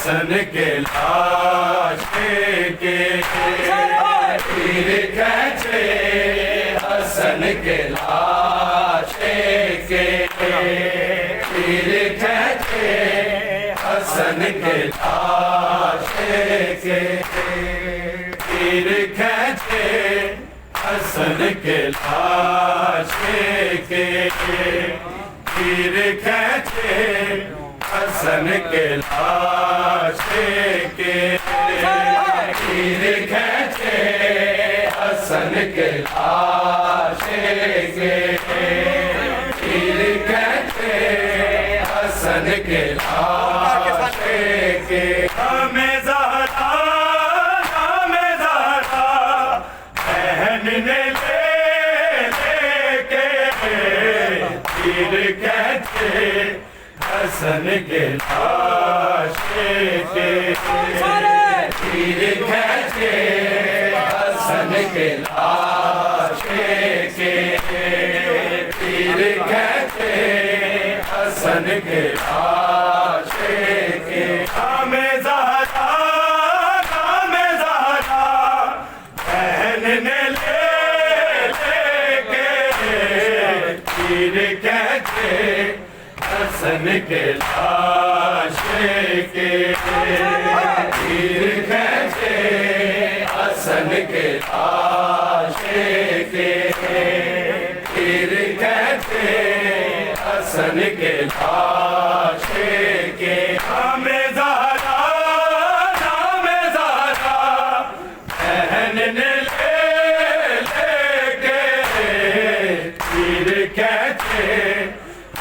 हसन के लाशे के तीर खींचे हसन के लाशे के तीर खींचे हसन के लाशे के तीर खींचे हसन के लाशे के तीर खींचे हसन के लाशे के तीर खींचे हसन के लाशे के तीर खींचे हसन के लाशे के हमें ज़हरा बहन ने लेके तीर खींचे हसन के लाशे के तीर खींचे हसन के लाशे के तीर खींचे हसन के लाशे के हमें ज़हरा बहन ने लेके तीर खींचे हसन के लाशे के तीर खींचे हसन के लाशे के तीर खींचे हसन के लाशे के हमें ज़हरा बहन ने लेके तीर खींचे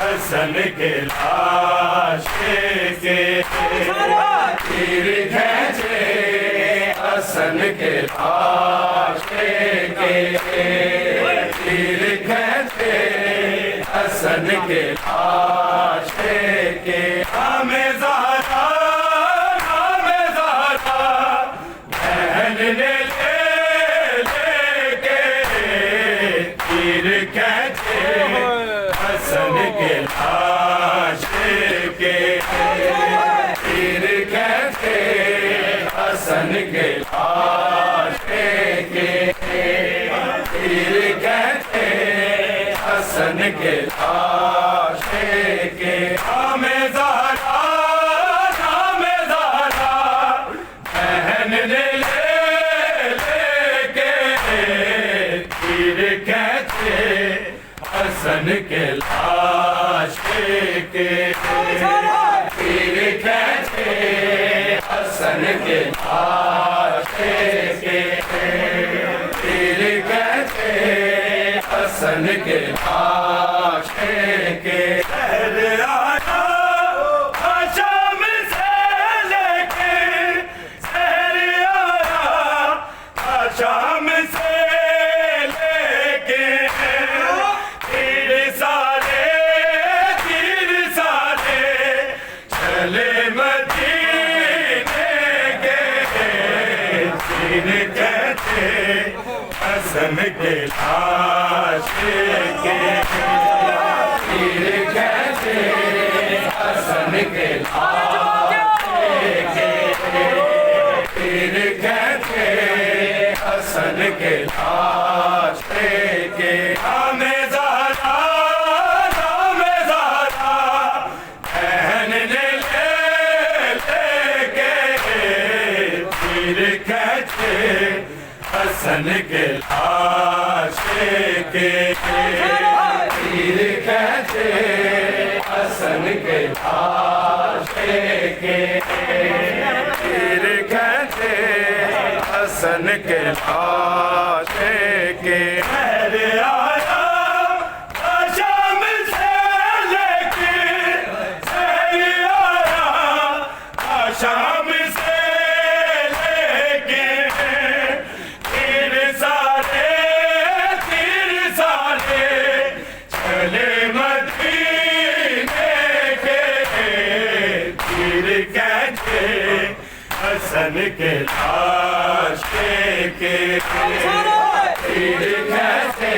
हसन के लाशे के तीर खींचे हसन के लाशे के तीर खींचे हसन के लाशे के हमें ज़हरा बहन ने लेके तीर खींचे हसन के लाशे के तीर खींचे हसन के लाशे के तीर खींचे हसन के लाशे के हमें ज़हरा बहन ने लेके तीर खींचे हसन के लाशे के तीर खींचे हसन के लाशे के तीर खींचे हसन के लाशे के आया शाम से लेके शहर आया शाम से हसन के लाशे के तीर खींचे हसन के लाशे के तीर खींचे हसन के लाशे के हमें ज़हरा बहन ने लेके तीर खींचे हसन के लाशे के तीर खींचे हसन के लाशे के तीर खींचे हसन के लाशे के आया शाम से लेके शहर आया शाम से लेके तीर सारे चले मदीने के तीर खींचे हसन के लाशे के तीर खींचे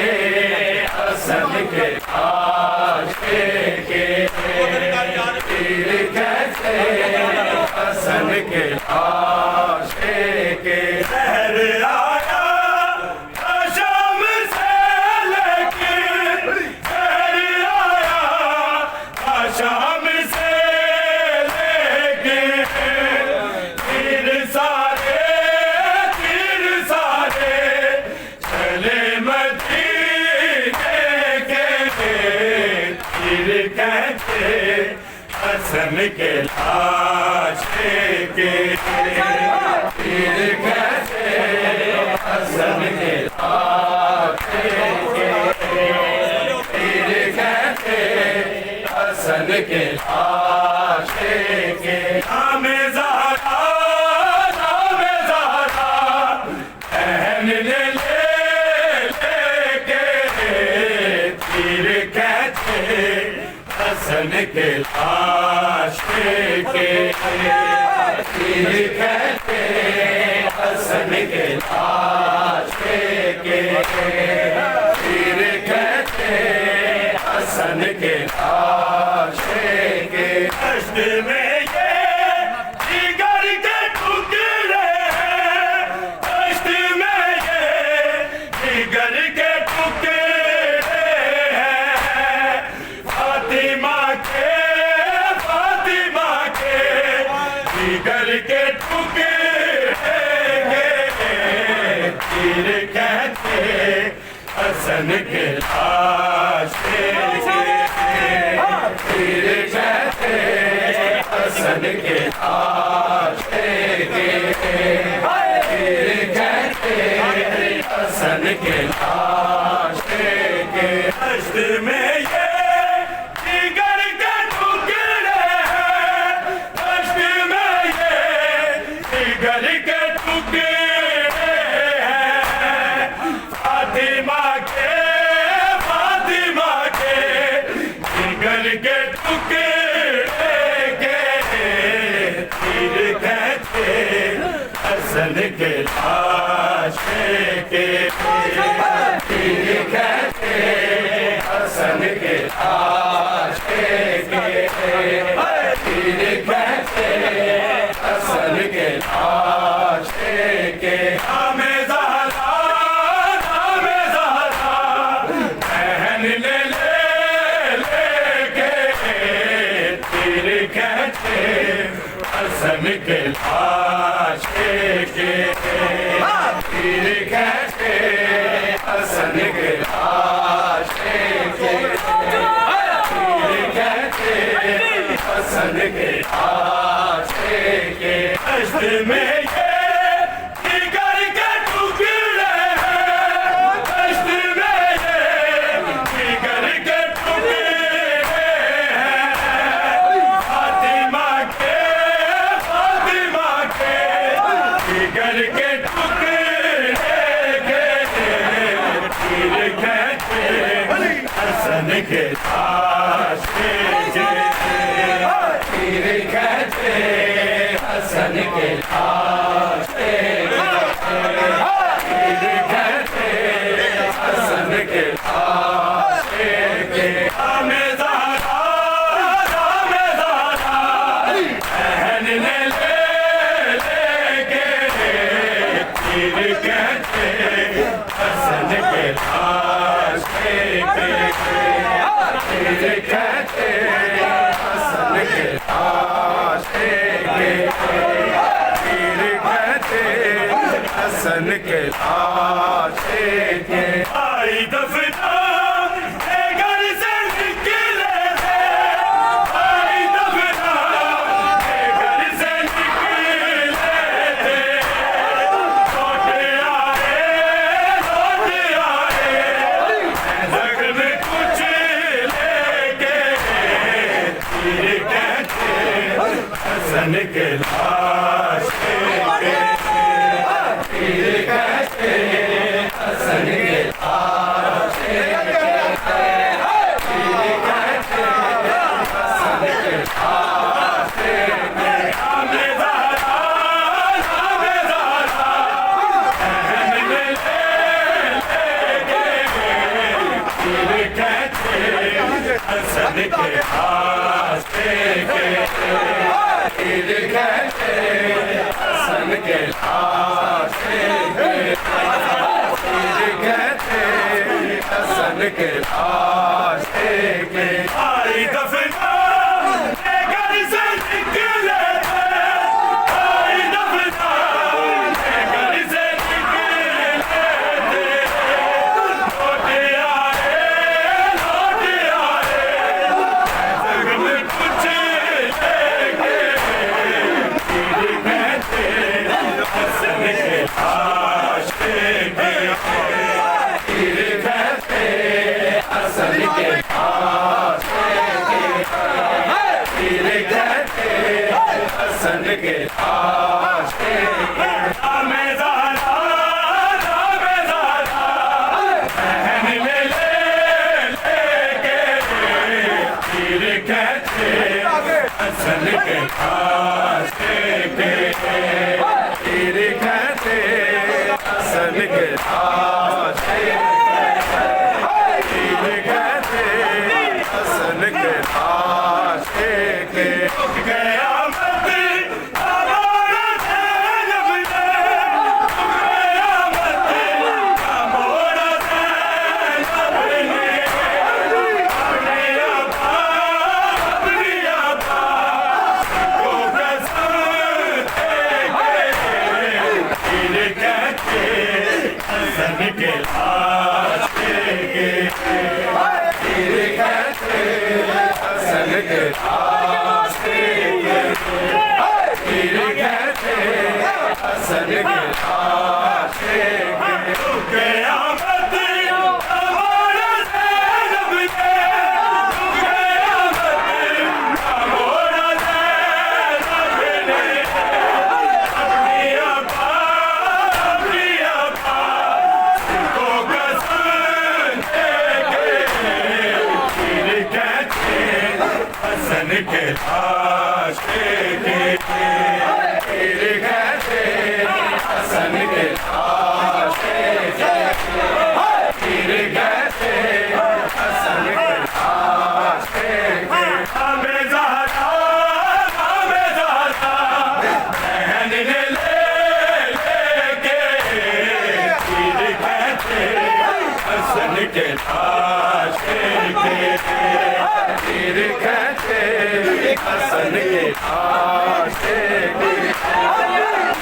हसन के लाशे के तीर खींचे हसन के आशे के शहर आया शाम से लेके शहर आया शाम से लेके तीर सारे चले मदीने के तीर कहते हसन के लाशे के तीर कहते हसन के लाशे के तीर कहते हसन के लाशे के नाम ज़हरा नाम ज़हरा बहन ने लेके तीर कहते हसन के लाशे के तीर कहते हसन के लाशे के तीर कहते हसन के लाशे के दश्त में ये जिगर के टुकड़े दश्त में ये जिगर के टुकड़े फातिमा के जिगर के टुकड़े तीर कहते हसन के लाशे के तीर कहते हसन के लाशे के तीर कहते हसन के लाशे के दश्त में ये जिगर के टुकड़े दश्त में ये जिगर के टुकड़े फातिमा के जिगर के टुकड़े तीर कहते हसन के लाशे के तीर कहते हसन के लाशे के तीर कहते हसन के लाशे के नाम ज़हरा बहन ने लेके तीर कहते हसन के लाशे के तीर कहते हसन के लाशे के तीर कहते हसन के लाशे के दश्त में ये जिगर के टुकड़े दश्त में ये जिगर के टुकड़े फातिमा के जिगर के टुकड़े तीर कहते हसन के लाशे के तीर कहते हसन के लाशे तीर कहते हसन के लाशे के नाम ज़हरा बहन ने लेके तीर कहते हसन के लाशे के तीर कहते हसन के लाशे के तीर कहते हसन के लाशे के आई दफना घर से निकले थे आई दफना घर से निकले थे लौट आए जख्म कुछ लेके तीर कहते हसन के लाशे के तीर कहते हसन के लाशे के तीर कहते हसन के लाशे के नाम ज़हरा बहन ने लेके तीर कहते हसन के लाशे के तीर कहते के आशिकी आई दफना घर से निकले आई दफना घर से निकले लौट आए जग में कुछ लेके तीर कहते हसन के आशिकी तीर कहते हसन के आशिकी तीर कहते हसन के आशिकी नामे ज़हरा बहन में लेके तीर कहते हसन के आशिकी तीर कहते हसन के आशिकी तीर कहते हसन के आशिकी गया मत हमारा ज़ैनब ने गया मत हमारा ज़ैनब ने अपने आपा को कसम तीर कहते हसन के आशिकी तीर कहते हसन के आशिकी तीर कहते हसन के आशिकी गया मत हमारा ज़ैनब ने गया मत हमारा ज़ैनब ने अपनी आपा को कसम तीर कहते हसन के आशिकी तीर कहते हसन के आशिकी तीर कहते हसन के आशिकी नामे ज़हरा बहन ने लेके तीर कहते हसन के आशिकी तीर कहते हसन के आशिकी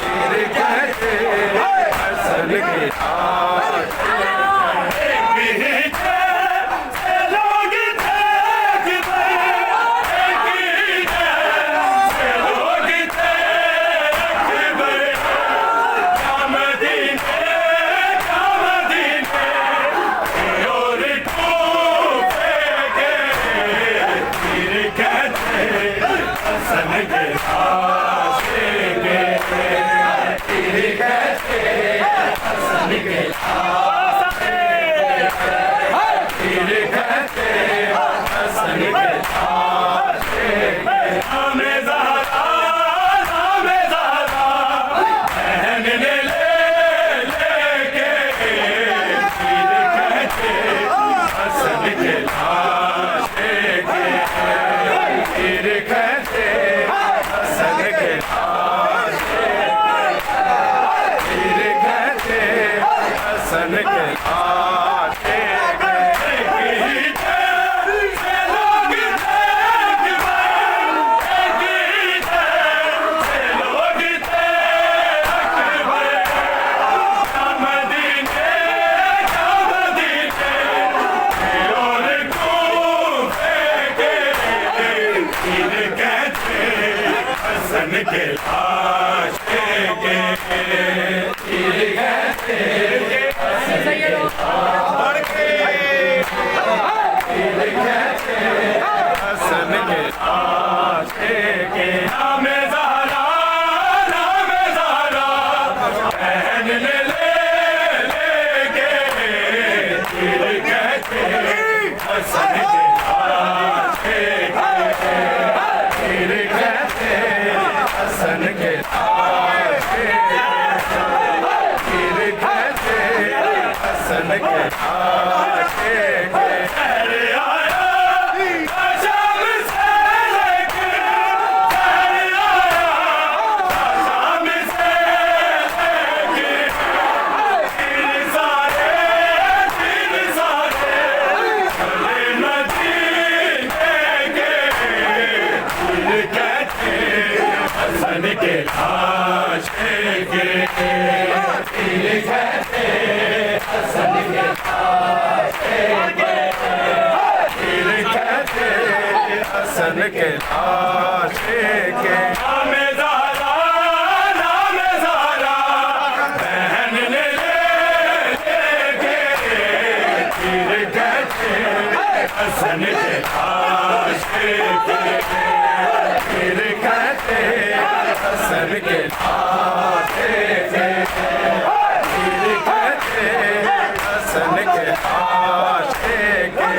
तीर कहते हसन के हसन के आशिकी तीर कहते हसन के आशिकी तीर कहते हसन के आशिकी नामे ज़हरा बहन ने लेके तीर कहते हसन के आशिकी तीर कहते हसन के आशिकी तीर कहते हसन के हसन के आशिकी तीर कहते हसन के तीर कहते हसन के आशिकी नामे ज़हरा बहन ने लेके तीर कहते हसन के आशिकी तीर कहते हसन के आशिकी तीर कहते हसन के आशिकी शाम से लेके हसन के लाशे के नाम ज़ारा बहन ने लेके तीर कहते हसन के लाशे के तीर कहते हसन के लाशे के तीर कहते हसन के लाशे के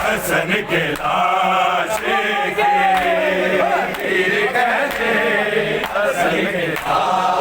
हसन के लाशे के तीर कहते हसन के लाशे